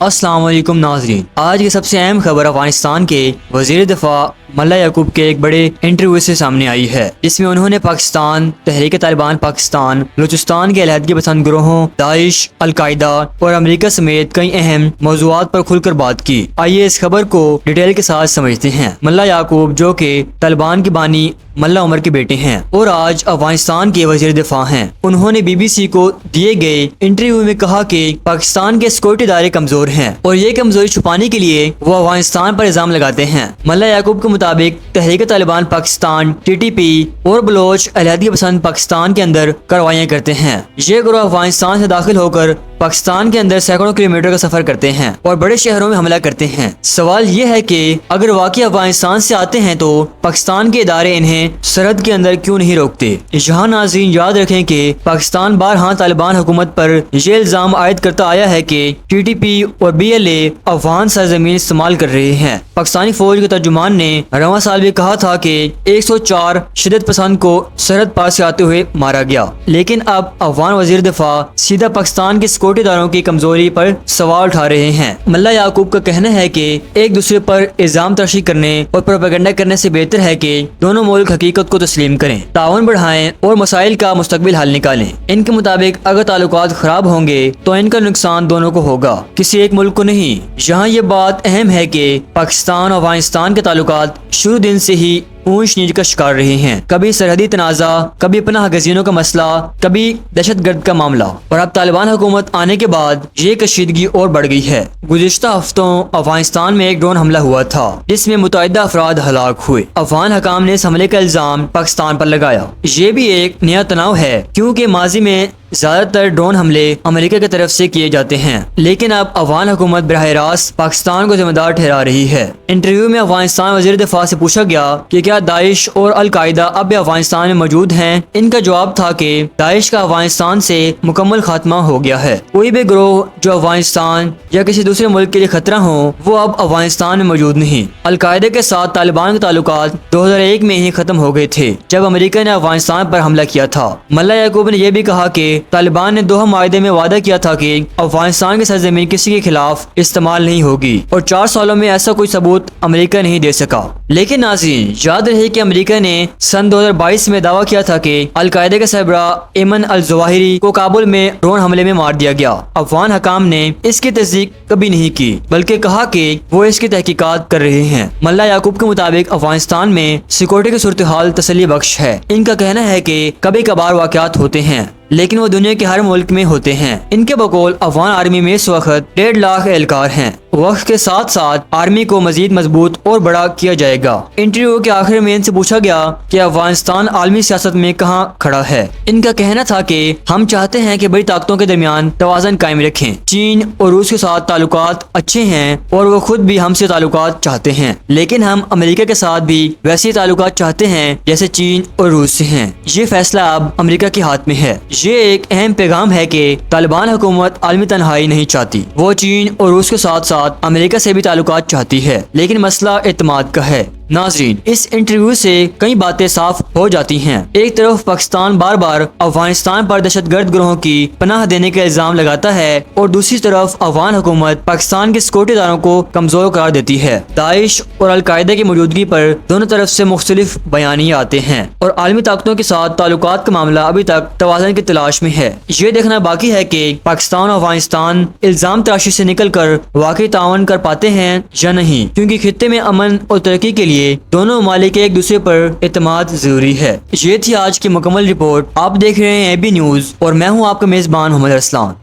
السلام علیکم ناظرین، آج کی سب سے اہم خبر افغانستان کے وزیر دفاع ملا یعقوب کے ایک بڑے انٹرویو سے سامنے آئی ہے، جس میں انہوں نے پاکستان، تحریک طالبان پاکستان، بلوچستان کے علیحدگی پسند گروہوں، داعش، القاعدہ اور امریکہ سمیت کئی اہم موضوعات پر کھل کر بات کی۔ آئیے اس خبر کو ڈیٹیل کے ساتھ سمجھتے ہیں۔ ملا یعقوب، جو کہ طالبان کے بانی ملا عمر کے بیٹے ہیں اور آج افغانستان کے وزیر دفاع ہیں، انہوں نے بی بی سی کو دیے گئے انٹرویو میں کہا کہ پاکستان کے سیکورٹی ادارے کمزور ہیں اور یہ کمزوری چھپانے کے لیے وہ افغانستان پر الزام لگاتے ہیں۔ ملا یعقوب کے مطابق تحریک Taliban Pakistan, T T P اور بلوچ علیحدگی پسند پاکستان کے اندر کاروائیاں کرتے ہیں۔ یہ گروہ افغانستان سے داخل ہو کر پاکستان کے اندر سینکڑوں کلومیٹر کا سفر کرتے ہیں اور بڑے شہروں میں حملہ کرتے ہیں۔ سوال یہ ہے کہ اگر واقعی افغانستان سے آتے ہیں تو پاکستان کے ادارے انہیں سرحد کے اندر کیوں نہیں روکتے؟ یہاں ناظرین یاد رکھیں کہ پاکستان بارہا طالبان حکومت پر یہ الزام عائد کرتا آیا ہے کہ ٹی ٹی پی اور بی ایل اے افغان سرزمین استعمال کر رہے ہیں۔ پاکستانی فوج کے ترجمان نے رواں سال بھی کہا تھا کہ 104 شدت پسند کو سرحد پار سے آتے ہوئے مارا گیا، لیکن اب افغان وزیر دفاع سیدھا پاکستان کے سیکورٹی اداروں کی کمزوری پر سوال اٹھا رہے ہیں۔ ملا یعقوب کا کہنا ہے کہ ایک دوسرے پر الزام تراشی کرنے اور پروپیگنڈا کرنے سے بہتر ہے کہ دونوں ملک حقیقت کو تسلیم کریں، تعاون بڑھائیں اور مسائل کا مستقبل حل نکالیں۔ ان کے مطابق اگر تعلقات خراب ہوں گے تو ان کا نقصان دونوں کو ہوگا، کسی ایک ملک کو نہیں۔ یہاں یہ بات اہم ہے کہ پاکستان اور افغانستان کے تعلقات شروع دن سے ہی اونچ نیچ کا شکار رہے ہیں، کبھی سرحدی تنازع، کبھی پناہ گزینوں کا مسئلہ، کبھی دہشت گرد کا معاملہ، اور اب طالبان حکومت آنے کے بعد یہ کشیدگی اور بڑھ گئی ہے۔ گزشتہ ہفتوں افغانستان میں ایک ڈرون حملہ ہوا تھا جس میں متعدد افراد ہلاک ہوئے۔ افغان حکام نے اس حملے کا الزام پاکستان پر لگایا۔ یہ بھی ایک نیا تناؤ ہے کیونکہ ماضی میں زیادہ تر ڈرون حملے امریکہ کی طرف سے کیے جاتے ہیں، لیکن اب افغان حکومت براہ راست پاکستان کو ذمہ دار ٹھہرا رہی ہے۔ انٹرویو میں افغانستان وزیر دفاع سے پوچھا گیا کہ کیا داعش اور القاعدہ اب بھی افغانستان میں موجود ہیں؟ ان کا جواب تھا کہ داعش کا افغانستان سے مکمل خاتمہ ہو گیا ہے۔ کوئی بھی گروہ جو افغانستان یا کسی دوسرے ملک کے لیے خطرہ ہو وہ اب افغانستان میں موجود نہیں۔ القاعدہ کے ساتھ طالبان کے تعلقات 2001 میں ہی ختم ہو گئے تھے جب امریکہ نے افغانستان پر حملہ کیا تھا۔ ملا یعقوب نے یہ بھی کہا کہ طالبان نے دوحہ معاہدے میں وعدہ کیا تھا کہ افغانستان کی سرزمین کسی کے خلاف استعمال نہیں ہوگی اور 4 سالوں میں ایسا کوئی ثبوت امریکہ نہیں دے سکا۔ لیکن ناظرین یاد رہے کہ امریکہ نے سن 2022 میں دعویٰ کیا تھا کہ القاعدہ کے سربراہ ایمن الظواہری کو کابل میں ڈرون حملے میں مار دیا گیا۔ افغان حکام نے اس کی تصدیق کبھی نہیں کی بلکہ کہا کہ وہ اس کی تحقیقات کر رہے ہیں۔ ملا یعقوب کے مطابق افغانستان میں سیکورٹی کی صورتحال تسلی بخش ہے۔ ان کا کہنا ہے کہ کبھی کبھار واقعات ہوتے ہیں لیکن وہ دنیا کے ہر ملک میں ہوتے ہیں۔ ان کے بقول افغان آرمی میں اس وقت 1.5 لاکھ اہلکار ہیں۔ وقت کے ساتھ ساتھ آرمی کو مزید مضبوط اور بڑا کیا جائے گا۔ انٹرویو کے آخر میں ان سے پوچھا گیا کہ افغانستان عالمی سیاست میں کہاں کھڑا ہے۔ ان کا کہنا تھا کہ ہم چاہتے ہیں کہ بڑی طاقتوں کے درمیان توازن قائم رکھیں۔ چین اور روس کے ساتھ تعلقات اچھے ہیں اور وہ خود بھی ہم سے تعلقات چاہتے ہیں، لیکن ہم امریکہ کے ساتھ بھی ویسے تعلقات چاہتے ہیں جیسے چین اور روس سے ہیں۔ یہ فیصلہ اب امریکہ کے ہاتھ میں ہے۔ یہ ایک اہم پیغام ہے کہ طالبان حکومت عالمی تنہائی نہیں چاہتی، وہ چین اور روس کے ساتھ ساتھ امریکہ سے بھی تعلقات چاہتی ہے، لیکن مسئلہ اعتماد کا ہے۔ ناظرین اس انٹرویو سے کئی باتیں صاف ہو جاتی ہیں۔ ایک طرف پاکستان بار بار افغانستان پر دہشت گرد گروہوں کی پناہ دینے کا الزام لگاتا ہے اور دوسری طرف افغان حکومت پاکستان کے سیکورٹی اداروں کو کمزور قرار دیتی ہے۔ داعش اور القاعدہ کی موجودگی پر دونوں طرف سے مختلف بیانیے آتے ہیں اور عالمی طاقتوں کے ساتھ تعلقات کا معاملہ ابھی تک توازن کی تلاش میں ہے۔ یہ دیکھنا باقی ہے کہ پاکستان اور افغانستان الزام تراشی سے نکل کر واقعی تعاون کر پاتے ہیں یا نہیں، کیونکہ خطے میں امن اور ترقی کے لیے دونوں ممالک ایک دوسرے پر اعتماد ضروری ہے۔ یہ تھی آج کی مکمل رپورٹ۔ آپ دیکھ رہے ہیں اے بی نیوز اور میں ہوں آپ کا میزبان محمد ارسلان۔